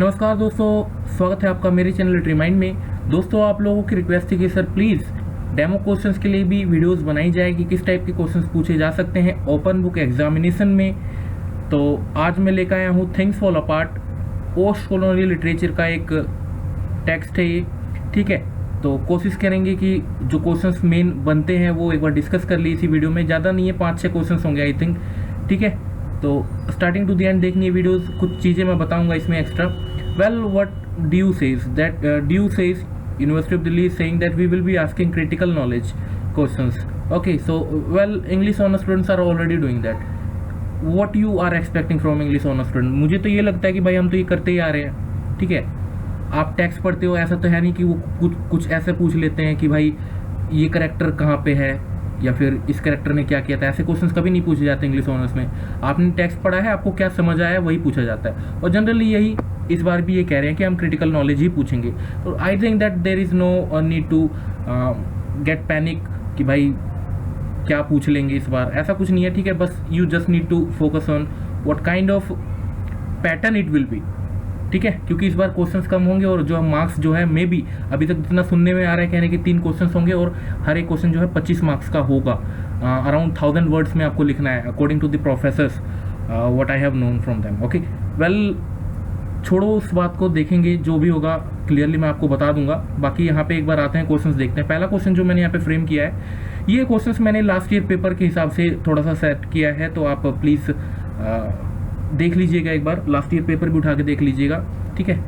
नमस्कार दोस्तों, स्वागत है आपका मेरे चैनल रिमाइंड में। दोस्तों, आप लोगों की रिक्वेस्ट थी कि सर प्लीज़ डेमो क्वेश्चंस के लिए भी वीडियोस बनाई जाए कि किस टाइप के क्वेश्चंस पूछे जा सकते हैं ओपन बुक एग्जामिनेशन में। तो आज मैं लेकर आया हूँ things fall apart, post colonial literature का एक टेक्स्ट है ये। ठीक है, तो कोशिश करेंगे कि जो क्वेश्चंस मेन बनते हैं वो एक बार डिस्कस कर ली इसी वीडियो में। ज़्यादा नहीं है, 5-6 क्वेश्चंस होंगे आई थिंक। ठीक है, तो स्टार्टिंग टू द एंड देखनी है वीडियोस। कुछ चीज़ें मैं बताऊंगा इसमें extra. Well, what DU says that DU says University of Delhi is saying that we will be asking critical knowledge questions. Okay, so well, English honor students are already doing that. What you are expecting from English honor student? मुझे तो ये लगता है कि भाई हम तो ये करते ही आ रहे हैं। ठीक है, आप टेक्स्ट पढ़ते हो, ऐसा तो है नहीं कि वो कुछ ऐसे पूछ लेते हैं कि भाई ये करेक्टर कहाँ पे है या फिर इस करेक्टर ने क्या किया था। ऐसे क्वेश्चंस कभी नहीं पूछे जाते इंग्लिश ऑनर्स में। आपने टेक्स्ट पढ़ा है, आपको क्या समझ आया वही पूछा जाता है, और जनरली यही इस बार भी ये कह रहे हैं कि हम क्रिटिकल नॉलेज ही पूछेंगे। तो I think that there is no need to get panic कि भाई क्या पूछ लेंगे इस बार, ऐसा कुछ नहीं है। ठीक है, बस you just need to focus on what kind of pattern it will be. ठीक है, क्योंकि इस बार क्वेश्चंस कम होंगे और जो मार्क्स जो है मे बी अभी तक जितना सुनने में आ रहा है कहने कि 3 क्वेश्चंस होंगे और हर एक क्वेश्चन जो है 25 मार्क्स का होगा। अराउंड 1000 वर्ड्स में आपको लिखना है according to the professors what I have known from them. Okay, well, छोड़ो उस बात को, देखेंगे जो भी होगा क्लियरली मैं आपको बता दूंगा। बाकी यहाँ पे एक बार आते हैं, क्वेश्चंस देखते हैं। पहला क्वेश्चन जो मैंने यहाँ पे फ्रेम किया है, ये क्वेश्चंस मैंने लास्ट ईयर पेपर के हिसाब से थोड़ा सा सेट किया है, तो आप प्लीज़ देख लीजिएगा एक बार, लास्ट ईयर पेपर भी उठा के देख लीजिएगा। ठीक है,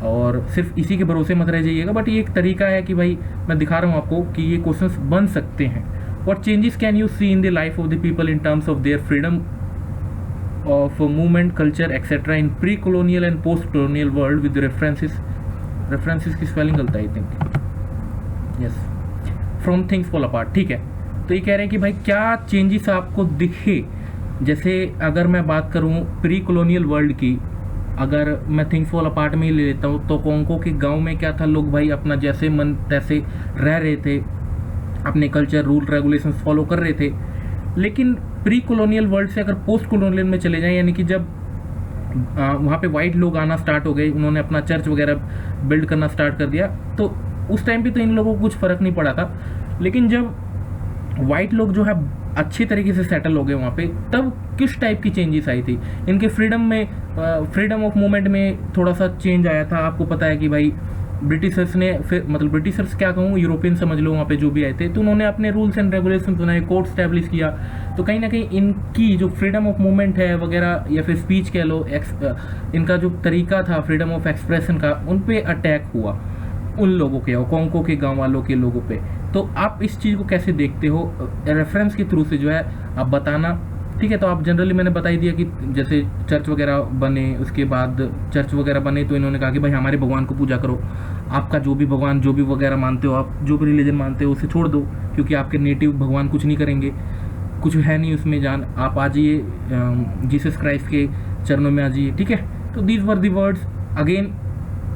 और सिर्फ इसी के भरोसे मत रह जाइएगा, बट ये एक तरीका है कि भाई मैं दिखा रहा हूँ आपको कि ये क्वेश्चंस बन सकते हैं। What changes can you see in the life of the people in terms of their freedom of movement, culture, etc. in pre-colonial and post-colonial world with references की स्पेलिंग गलत है I think, yes, from things fall apart. ठीक है, तो ये कह रहे हैं कि भाई क्या चेंजेस आपको दिखे। जैसे अगर मैं बात करूँ प्री कॉलोनियल वर्ल्ड की, अगर मैं थिंग्स फॉल अपार्ट में ही ले लेता हूँ, तो कोंको के गांव में क्या था, लोग भाई अपना जैसे मन तैसे रह रहे थे, अपने कल्चर रूल रेगुलेशंस फॉलो कर रहे थे। लेकिन प्री कॉलोनियल वर्ल्ड से अगर पोस्ट कॉलोनियल में चले जाएं, यानी कि जब वहाँ पे वाइट लोग आना स्टार्ट हो गए, उन्होंने अपना चर्च वगैरह बिल्ड करना स्टार्ट कर दिया, तो उस टाइम पे तो इन लोगों को कुछ फ़र्क नहीं पड़ा था। लेकिन जब वाइट लोग जो है अच्छी तरीके से सेटल हो गए वहाँ पे, तब किस टाइप की चेंजेस आई थी इनके फ्रीडम में, फ्रीडम ऑफ मूवमेंट में थोड़ा सा चेंज आया था। आपको पता है कि भाई ब्रिटिशर्स ने, फिर मतलब ब्रिटिशर्स क्या कहूँ, यूरोपियन समझ लो, वहाँ पे जो भी आए थे, तो उन्होंने अपने रूल्स एंड रेगुलेशन बनाए, कोड स्टैब्लिश किया। तो कहीं ना कहीं इनकी जो फ्रीडम ऑफ मूवमेंट है वगैरह, या फिर स्पीच कह लो, इनका जो तरीका था फ्रीडम ऑफ एक्सप्रेशन का, उन पे अटैक हुआ उन लोगों के, कोंको के गाँव वालों के लोगों पे। तो आप इस चीज़ को कैसे देखते हो, रेफरेंस के थ्रू से जो है आप बताना। ठीक है, तो आप जनरली मैंने बता ही दिया कि जैसे चर्च वगैरह बने, उसके बाद चर्च वगैरह बने तो इन्होंने कहा कि भाई हमारे भगवान को पूजा करो, आपका जो भी भगवान जो भी वगैरह मानते हो, आप जो भी रिलीजन मानते हो उसे छोड़ दो, क्योंकि आपके नेटिव भगवान कुछ नहीं करेंगे, कुछ है नहीं उसमें जान, आप आ जाइए जीसस क्राइस्ट के चरणों में आ जाइए। ठीक है, तो these were the words. Again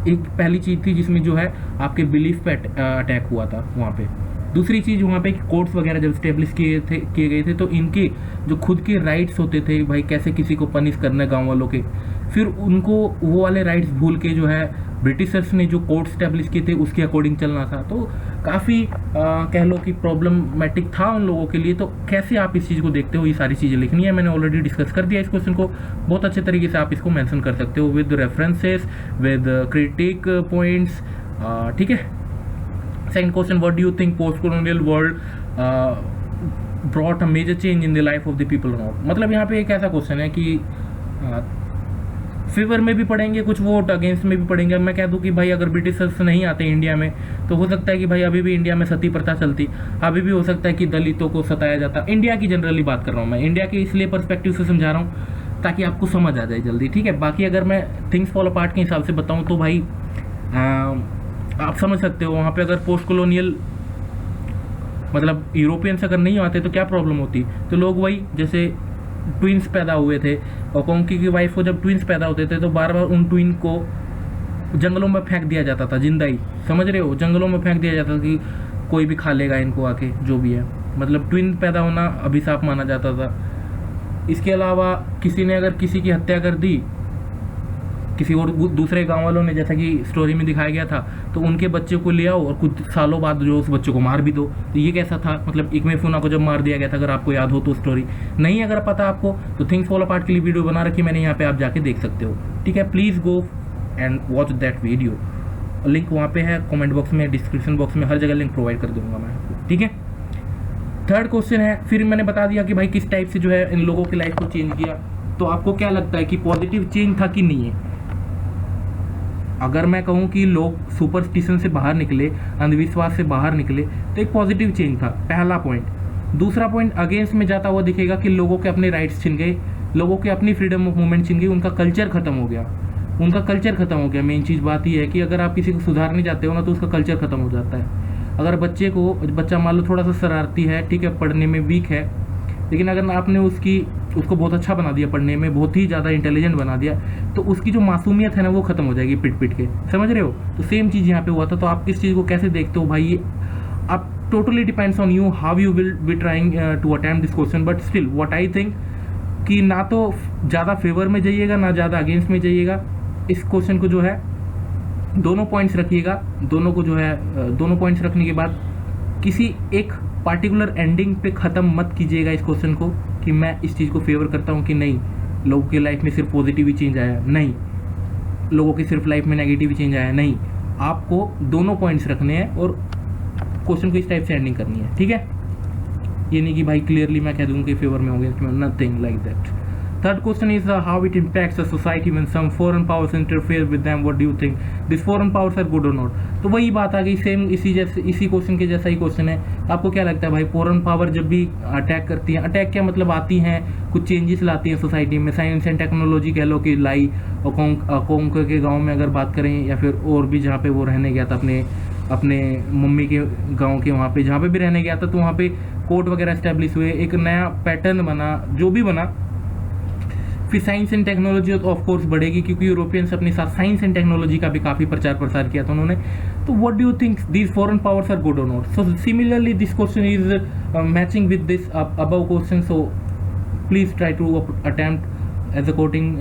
एक पहली चीज़ थी जिसमें जो है आपके बिलीफ पे अटैक हुआ था वहाँ पे। दूसरी चीज़ वहाँ पे कोर्ट्स वगैरह जब स्टेब्लिश किए गए थे, तो इनके जो खुद के राइट्स होते थे, भाई कैसे किसी को पनिश करना है गाँव वालों के, फिर उनको वो वाले राइट्स भूल के जो है ब्रिटिशर्स ने जो कोर्ट स्टैब्लिश किए थे उसके अकॉर्डिंग चलना था। तो काफ़ी कह लो कि प्रॉब्लमेटिक था उन लोगों के लिए। तो कैसे आप इस चीज़ को देखते हो, ये सारी चीज़ें लिखनी है, मैंने ऑलरेडी डिस्कस कर दिया इस क्वेश्चन को। बहुत अच्छे तरीके से आप इसको मेंशन कर सकते हो with references, with critic points. ठीक है, second question, what do you think post colonial world brought a major change in the life of the people around. मतलब यहाँ पे एक ऐसा क्वेश्चन है कि फेवर में भी पढ़ेंगे कुछ वोट, अगेंस्ट में भी पढ़ेंगे। मैं कह दूं कि भाई अगर ब्रिटिशर्स नहीं आते इंडिया में, तो हो सकता है कि भाई अभी भी इंडिया में सती प्रथा चलती, अभी भी हो सकता है कि दलितों को सताया जाता। इंडिया की जनरली बात कर रहा हूँ मैं, इंडिया के इसलिए पर्सपेक्टिव से समझा रहा हूँ ताकि आपको समझ आ जाए जल्दी। ठीक है, बाकी अगर मैं थिंग्स फॉल अपार्ट के हिसाब से बताऊँ तो भाई आप समझ सकते हो वहाँ पे अगर पोस्ट कॉलोनियल मतलब यूरोपियंस अगर नहीं आते तो क्या प्रॉब्लम होती। तो लोग वही जैसे ट्विंस पैदा हुए थे, और कोंकी की वाइफ को जब ट्विंस पैदा होते थे तो बार बार उन ट्विन को जंगलों में फेंक दिया जाता था, जिंदा ही, समझ रहे हो, जंगलों में फेंक दिया जाता था कि कोई भी खा लेगा इनको आके, जो भी है। मतलब ट्विन पैदा होना अभिशाप माना जाता था। इसके अलावा किसी ने अगर किसी की हत्या कर दी किसी और दूसरे गांव वालों ने, जैसा कि स्टोरी में दिखाया गया था, तो उनके बच्चे को ले आओ और कुछ सालों बाद जो उस बच्चे को मार भी दो। तो ये कैसा था, मतलब इकमेफुना को जब मार दिया गया था, अगर आपको याद हो तो स्टोरी। नहीं अगर पता आपको तो थिंग्स फॉल अपार्ट के लिए वीडियो बना रखी मैंने, यहाँ पे आप जाके देख सकते हो। ठीक है, please go and watch that video. Link वहाँ पे है, कमेंट बॉक्स में, डिस्क्रिप्शन बॉक्स में, हर जगह लिंक प्रोवाइड कर दूंगा मैं आपको। ठीक है, थर्ड क्वेश्चन है, फिर मैंने बता दिया कि भाई किस टाइप से जो है इन लोगों की लाइफ को चेंज किया। तो आपको क्या लगता है कि पॉजिटिव चेंज था कि नहीं है? अगर मैं कहूँ कि लोग सुपरस्टिशन से बाहर निकले, अंधविश्वास से बाहर निकले, तो एक पॉजिटिव चेंज था, पहला पॉइंट। दूसरा पॉइंट अगेंस्ट में जाता हुआ दिखेगा कि लोगों के अपने राइट्स छिन गए, लोगों के अपनी फ्रीडम ऑफ मूवमेंट छिन गई, उनका कल्चर खत्म हो गया, उनका कल्चर खत्म हो गया। मेन चीज़ बात यह है कि अगर आप किसी को सुधारने जाते हो ना, तो उसका कल्चर खत्म हो जाता है। अगर बच्चा मान लो थोड़ा सा शरारती है, ठीक है, पढ़ने में वीक है, लेकिन अगर आपने उसको बहुत अच्छा बना दिया, पढ़ने में बहुत ही ज़्यादा इंटेलिजेंट बना दिया, तो उसकी जो मासूमियत है ना वो खत्म हो जाएगी पिट पिट के। समझ रहे हो? तो सेम चीज़ यहाँ पे हुआ था। तो आप किस चीज़ को कैसे देखते हो भाई? आप totally depends on you how you will be trying to attempt this question. But still what I think कि ना तो ज़्यादा फेवर में जाइएगा, ना ज़्यादा अगेंस्ट में जाइएगा। इस क्वेश्चन को जो है दोनों पॉइंट्स रखिएगा। दोनों को जो है दोनों पॉइंट्स रखने के बाद किसी एक पार्टिकुलर एंडिंग पे ख़त्म मत कीजिएगा इस क्वेश्चन को कि मैं इस चीज़ को फेवर करता हूँ कि नहीं, लोगों की लाइफ में सिर्फ पॉजिटिव ही चेंज आया, नहीं, लोगों की सिर्फ लाइफ में नेगेटिव ही चेंज आया, नहीं। आपको दोनों पॉइंट्स रखने हैं और क्वेश्चन को इस टाइप से एंडिंग करनी है। ठीक है, ये नहीं कि भाई क्लियरली मैं कह दूँ कि फेवर में होंगे, nothing like that. Third question is how it impacts the society when some foreign powers interfere with them. What do you think? These foreign powers are good or not? तो वही बात आ गई, सेम इसी question के जैसा ही question है। आपको क्या लगता है भाई, फॉरेन पावर जब भी अटैक करती हैं, अटैक क्या मतलब आती हैं, कुछ चेंजेस लाती हैं सोसाइटी में, साइंस एंड टेक्नोलॉजी कह लो कि लाई, और कोंक के गाँव में अगर बात करें, या फिर और भी जहाँ पे वो रहने गया था अपने मम्मी के गाँव के, वहाँ पे जहाँ पे भी रहने गया था, तो वहाँ पे कोर्ट वगैरह इस्टेब्लिश हुए, एक नया पैटर्न बना, जो भी बना। फिर science and technology of course बढ़ेगी, क्योंकि यूरोपियंस अपने साथ साइंस एंड टेक्नोलॉजी का भी काफ़ी प्रचार प्रसार किया था उन्होंने। तो what do you think these foreign powers are good और not? So similarly this question is matching with this above question, so please try to attempt as according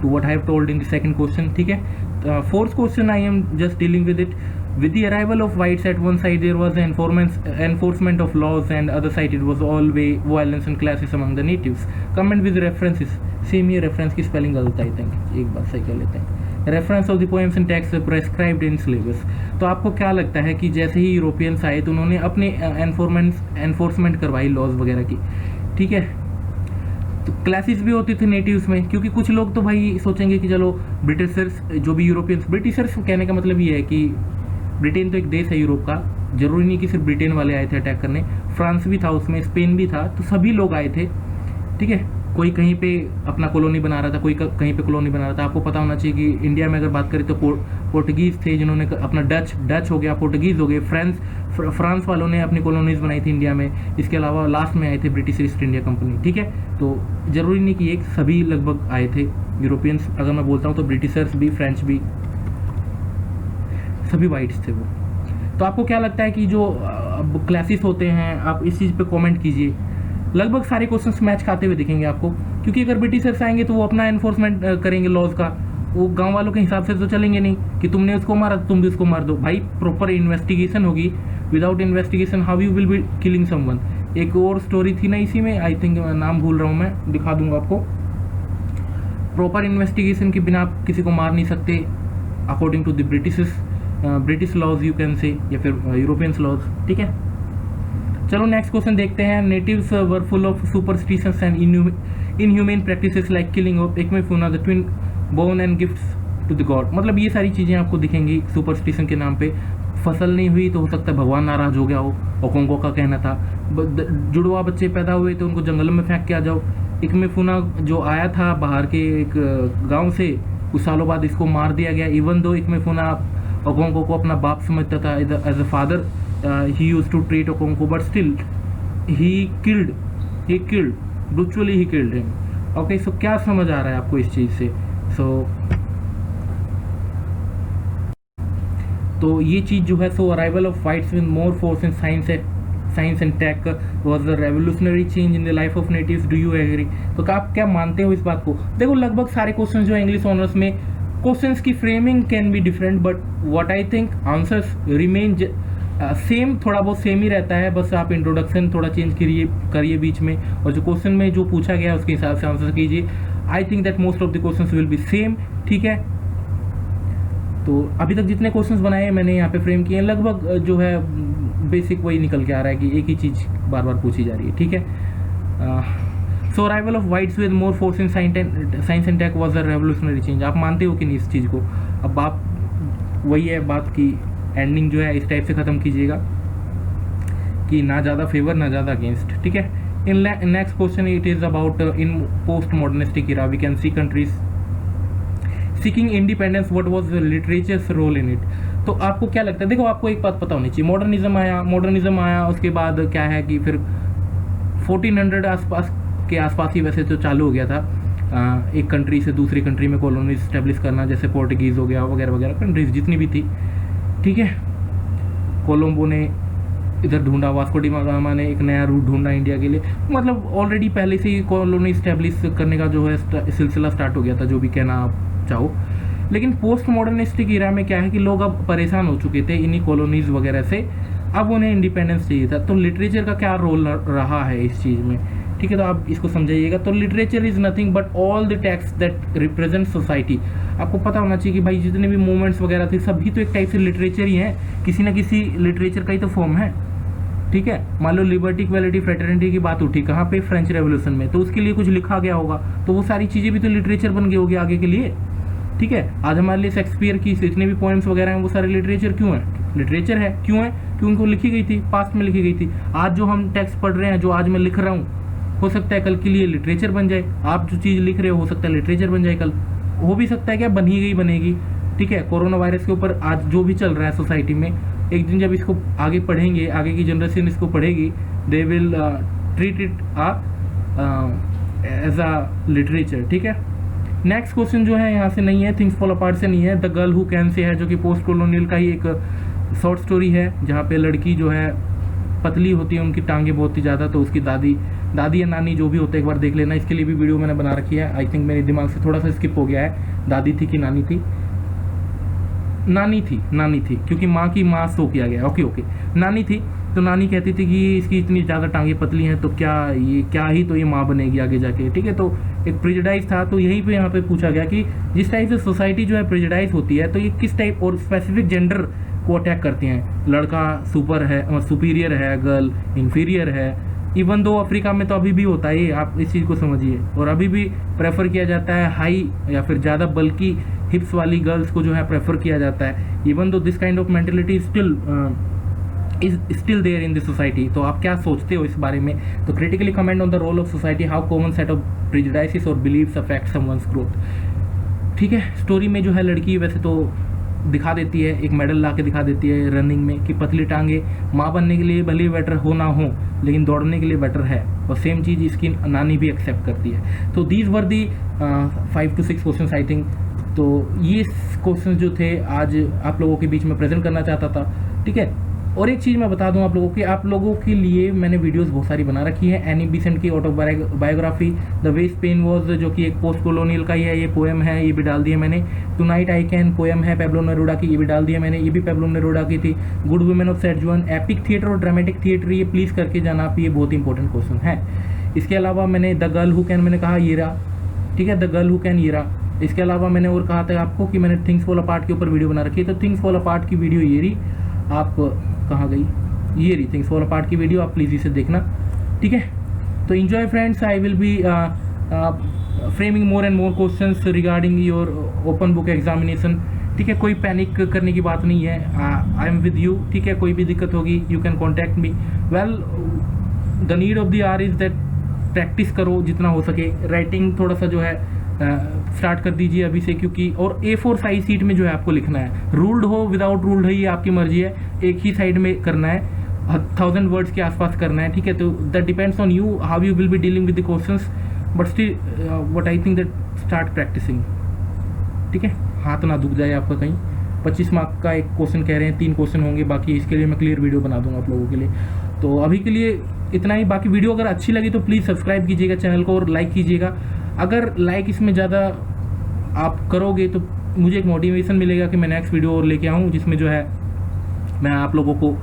to what I have told in the second question. ठीक है, fourth question I am just dealing with it. With the arrival of whites at one side, there was enforcement of laws, and other side it was all violence and clashes among the natives. Comment with references. Same here, reference की spelling गलत है, I think. एक बार सही कर लेते हैं। Reference of the poems and texts prescribed in syllabus. तो आपको क्या लगता है कि जैसे ही यूरोपियंस आए तो उन्होंने अपने एनफोर्समेंट करवाई लॉज वगैरह की, ठीक है। तो क्लासेस भी होती थी नेटिव्स में, क्योंकि कुछ लोग तो भाई सोचेंगे कि चलो ब्रिटिशर्स, जो भी यूरोपियंस, ब्रिटिशर्स कहने का मतलब ये है कि ब्रिटेन तो एक देश है यूरोप का, जरूरी नहीं कि सिर्फ ब्रिटेन वाले आए थे अटैक करने, फ्रांस भी था उसमें, स्पेन भी था, तो सभी लोग आए थे। ठीक है, कोई कहीं पे अपना कॉलोनी बना रहा था, कोई कहीं पे कॉलोनी बना रहा था। आपको पता होना चाहिए कि इंडिया में अगर बात करें तो पोर्टुगीज़ थे जिन्होंने अपना डच हो गया, पोर्टुगीज़ हो गए, फ्रांस वालों ने अपनी कॉलोनीज बनाई थी इंडिया में। इसके अलावा लास्ट में आए थे ब्रिटिश ईस्ट इंडिया कंपनी। ठीक है, तो ज़रूरी नहीं कि एक सभी लगभग आए थे यूरोपियंस। अगर मैं बोलता हूँ तो ब्रिटिशर्स भी, फ्रेंच भी, सभी वाइट्स थे वो। तो आपको क्या लगता है कि जो क्लासेस होते हैं, आप इस चीज़ पे कमेंट कीजिए। लगभग सारे क्वेश्चंस मैच खाते हुए दिखेंगे आपको, क्योंकि अगर ब्रिटिशर्स आएंगे तो वो अपना एनफोर्समेंट करेंगे लॉज का, वो गांव वालों के हिसाब से तो चलेंगे नहीं कि तुमने उसको मारा तो तुम भी उसको मार दो। भाई प्रॉपर इन्वेस्टिगेशन होगी, without investigation how you will B killing someone. एक और स्टोरी थी ना इसी में, आई थिंक नाम भूल रहा हूँ मैं, दिखा दूंगा आपको। प्रॉपर इन्वेस्टिगेशन के बिना आप किसी को मार नहीं सकते according to the British laws you can say, या फिर यूरोपियंस लॉज। ठीक है, चलो नेक्स्ट क्वेश्चन देखते हैं। Natives were full of superstitions and inhuman practices like killing of Ikemefuna the twin born and gifts to the god. मतलब ये सारी चीज़ें आपको दिखेंगी सुपरस्टिशन के नाम पे। फसल नहीं हुई तो हो सकता है भगवान नाराज हो गया हो, ओकोंगो का कहना था। जुड़वा बच्चे पैदा हुए तो उनको जंगल में फेंक के आ जाओ। इकमेफुना जो आया था बाहर के एक गाँव से, कुछ सालों बाद इसको मार दिया गया। इवन दो इकमेफुना ओकोंगो को अपना बाप समझता था, as a father he used to treat Okonkwo, but still he killed brutally he killed him. Okay, so क्या समझ आ रहा है आपको इस चीज़ से? तो ये चीज़ जो है, so arrival of whites with more force in science and tech was a revolutionary change in the life of natives. Do you agree? तो आप क्या मानते हो इस बात को? देखो लगभग सारे क्वेश्चन जो है इंग्लिश ऑनर्स में क्वेश्चंस की framing can be different but what I think answers remain same, थोड़ा बहुत सेम ही रहता है, बस आप इंट्रोडक्शन थोड़ा चेंज करिए बीच में, और जो क्वेश्चन में जो पूछा गया है उसके हिसाब से आंसर कीजिए। आई think that most of the questions will be same, ठीक है। तो अभी तक जितने क्वेश्चंस बनाए मैंने यहाँ पे फ्रेम किए हैं, लगभग जो है बेसिक वही निकल के आ रहा है कि एक ही चीज़ बार बार पूछी जा रही है, ठीक है। So arrival of whites with more force in science and tech was a revolutionary change. आप मानते हो कि नहीं इस चीज़ को? अब आप वही है बात की एंडिंग जो है इस टाइप से ख़त्म कीजिएगा कि ना ज़्यादा फेवर ना ज़्यादा अगेंस्ट, ठीक है। In next question it is about in post modernistic era we can see countries seeking independence, what was literature's role in it. तो आपको क्या लगता है? देखो आपको एक बात पता होनी चाहिए, मॉडर्निज्म आया उसके बाद क्या है कि फिर 1400 के आसपास ही वैसे तो चालू हो गया था एक कंट्री से दूसरी कंट्री में कॉलोनी इस्टेब्लिश करना, जैसे पोर्टुगीज़ हो गया वगैरह वगैरह कंट्रीज जितनी भी थी, ठीक है। कोलंबो ने इधर ढूंढा, वास्को डी गामा ने एक नया रूट ढूंढा इंडिया के लिए, मतलब ऑलरेडी पहले से ही कॉलोनी इस्टेब्लिश करने का जो है सिलसिला स्टार्ट हो गया था, जो भी कहना आप चाहो। लेकिन पोस्ट मॉडर्निस्टिक इरा में क्या है कि लोग अब परेशान हो चुके थे इन्हीं कॉलोनीज वगैरह से, अब उन्हें इंडिपेंडेंस चाहिए था। तो लिटरेचर का क्या रोल रहा है इस चीज़ में, ठीक है। तो आप इसको समझाइएगा। तो literature is nothing but all the text that represent society. आपको पता होना चाहिए कि भाई जितने भी मूवमेंट्स वगैरह थे सभी तो एक टाइप से लिटरेचर ही हैं, किसी ना किसी लिटरेचर का ही तो फॉर्म है, ठीक है। मान लो लिबर्टी, इक्वालिटी, फ्रेटर्निटी की बात उठी कहाँ पे? फ्रेंच रेवोल्यूशन में, तो उसके लिए कुछ लिखा गया होगा, तो वो सारी चीज़ें भी तो लिटरेचर बन गई होगी आगे के लिए, ठीक है। आज हमारे लिए शेक्सपियर की जितने भी पोएम्स वगैरह हैं वो सारे लिटरेचर क्यों है? लिटरेचर है, क्यों है? क्योंकि उनको लिखी गई थी, पास्ट में लिखी गई थी। आज जो हम टेक्स्ट पढ़ रहे हैं, जो आज मैं लिख रहा हूँ, हो सकता है कल के लिए लिटरेचर बन जाए। आप जो चीज़ लिख रहे हो सकता है लिटरेचर बन जाए कल, हो भी सकता है क्या बन ही गई बनेगी, ठीक है। कोरोना वायरस के ऊपर आज जो भी चल रहा है सोसाइटी में, एक दिन जब इसको आगे पढ़ेंगे, आगे की जनरेशन इसको पढ़ेगी, they will treat it as a literature, ठीक है। नेक्स्ट क्वेश्चन जो है यहाँ से नहीं है, थिंग्स फॉल अपार्ट से नहीं है, the girl who can say है, जो कि पोस्ट कॉलोनियल का ही एक शॉर्ट स्टोरी है, जहाँ पे लड़की जो है पतली होती है, उनकी टांगे बहुत ही ज़्यादा, तो उसकी दादी या नानी जो भी होता है एक बार देख लेना। इसके लिए भी वीडियो मैंने बना रखी है, आई थिंक मेरे दिमाग से थोड़ा सा स्किप हो गया है, दादी थी कि नानी थी? नानी थी क्योंकि माँ की माँ शो किया गया, ओके नानी थी। तो नानी कहती थी कि इसकी इतनी ज़्यादा टांगे पतली हैं तो क्या ही तो ये माँ बनेगी आगे जाके, ठीक है। तो एक प्रेजुडाइज था, तो यहीं पे यहाँ पे पूछा गया कि जिस टाइप से सोसाइटी जो है प्रेजुडाइज होती है, तो ये किस टाइप और स्पेसिफिक जेंडर को अटैक करती हैं। लड़का सुपीरियर है, गर्ल इन्फीरियर है। इवन दो अफ्रीका में तो अभी भी होता है, आप इस चीज़ को समझिए, और अभी भी प्रेफर किया जाता है हाई या फिर ज़्यादा बल्कि हिप्स वाली गर्ल्स को जो है प्रेफर किया जाता है। Even though this kind of mentality is still there in this society. तो आप क्या सोचते हो इस बारे में? तो critically comment on the role of society, how common set of prejudices और बिलीव्स अफेक्ट समवन्स ग्रोथ, ठीक है। स्टोरी में जो है लड़की वैसे तो दिखा देती है, एक मेडल ला के दिखा देती है रनिंग में कि पतली टांगे माँ बनने के लिए भले बेटर हो ना हो, लेकिन दौड़ने के लिए बेटर है, और सेम चीज़ इसकी नानी भी एक्सेप्ट करती है। तो these were the 5 to 6 question I think. तो ये क्वेश्चन जो थे आज आप लोगों के बीच में प्रेजेंट करना चाहता था, ठीक है। और एक चीज़ मैं बता दूं आप लोगों के लिए मैंने वीडियोस बहुत सारी बना रखी है। एनी बेसेंट की autobiography, the way Spain was, जो कि एक पोस्ट कॉलोनियल का ही है, ये पोएम है, ये भी डाल दिया मैंने। टुनाइट आई कैन पोएम है पेब्लो नेरूडा की, ये भी डाल दिया मैंने, ये भी पेब्लो नेरूडा की थी। Good women of Setzuan, epic theatre और ड्रामेटिक थिएटर, ये प्लीज़ करके जाना आप, ये बहुत इंपॉर्टेंट क्वेश्चन है। इसके अलावा मैंने द गर्ल हु कैन मैंने कहा येरा, ठीक है, द गर्ल हु कैन येरा। इसके अलावा मैंने और कहा था आपको कि मैंने थिंग्स फॉल अपार्ट के ऊपर वीडियो बना रखी है, तो थिंग्स फॉल अपार्ट की वीडियो ये रही, आप कहाँ गई, ये रही थिंग्स फॉल अपार्ट की वीडियो, आप प्लीज़ इसे देखना, ठीक है। तो enjoy friends, I will be framing more and more questions regarding your open book examination, ठीक है। कोई पैनिक करने की बात नहीं है, आई एम विद यू, ठीक है। कोई भी दिक्कत होगी you can contact me. Well the need of the our is that practice करो जितना हो सके, राइटिंग थोड़ा सा जो है स्टार्ट कर दीजिए अभी से, क्योंकि और A4 साइज सीट में जो है आपको लिखना है, रूल्ड हो विदाउट रूल्ड है ये आपकी मर्जी है, एक ही साइड में करना है, 1000 वर्ड्स के आसपास करना है, ठीक है। तो that depends on you how you will be dealing with the questions, but still what I think that start practicing, ठीक है। हाथ ना दुख जाए आपका कहीं। 25 मार्क का एक क्वेश्चन कह रहे हैं, 3 क्वेश्चन होंगे, बाकी इसके लिए मैं क्लियर वीडियो बना दूंगा आप लोगों के लिए। तो अभी के लिए इतना ही। बाकी वीडियो अगर अच्छी लगी तो प्लीज़ सब्सक्राइब कीजिएगा चैनल को और लाइक कीजिएगा। अगर लाइक इसमें ज़्यादा आप करोगे तो मुझे एक मोटिवेशन मिलेगा कि मैं नेक्स्ट वीडियो और लेके आऊँ जिसमें जो है मैं आप लोगों को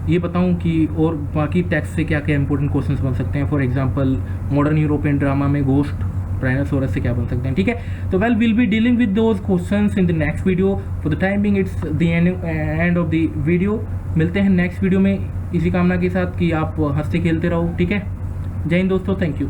ये बताऊं कि और बाकी टेक्स्ट से क्या क्या इंपॉर्टेंट क्वेश्चंस बन सकते हैं। For example modern European drama में घोस्ट ट्राइनोसोरस से क्या बन सकते हैं, ठीक है। तो well will be dealing with those questions in the next video. For the time being it's the end of the video. मिलते हैं नेक्स्ट वीडियो में इसी कामना के साथ कि आप हंसते खेलते रहो, ठीक है। जय हिंद दोस्तों, थैंक यू।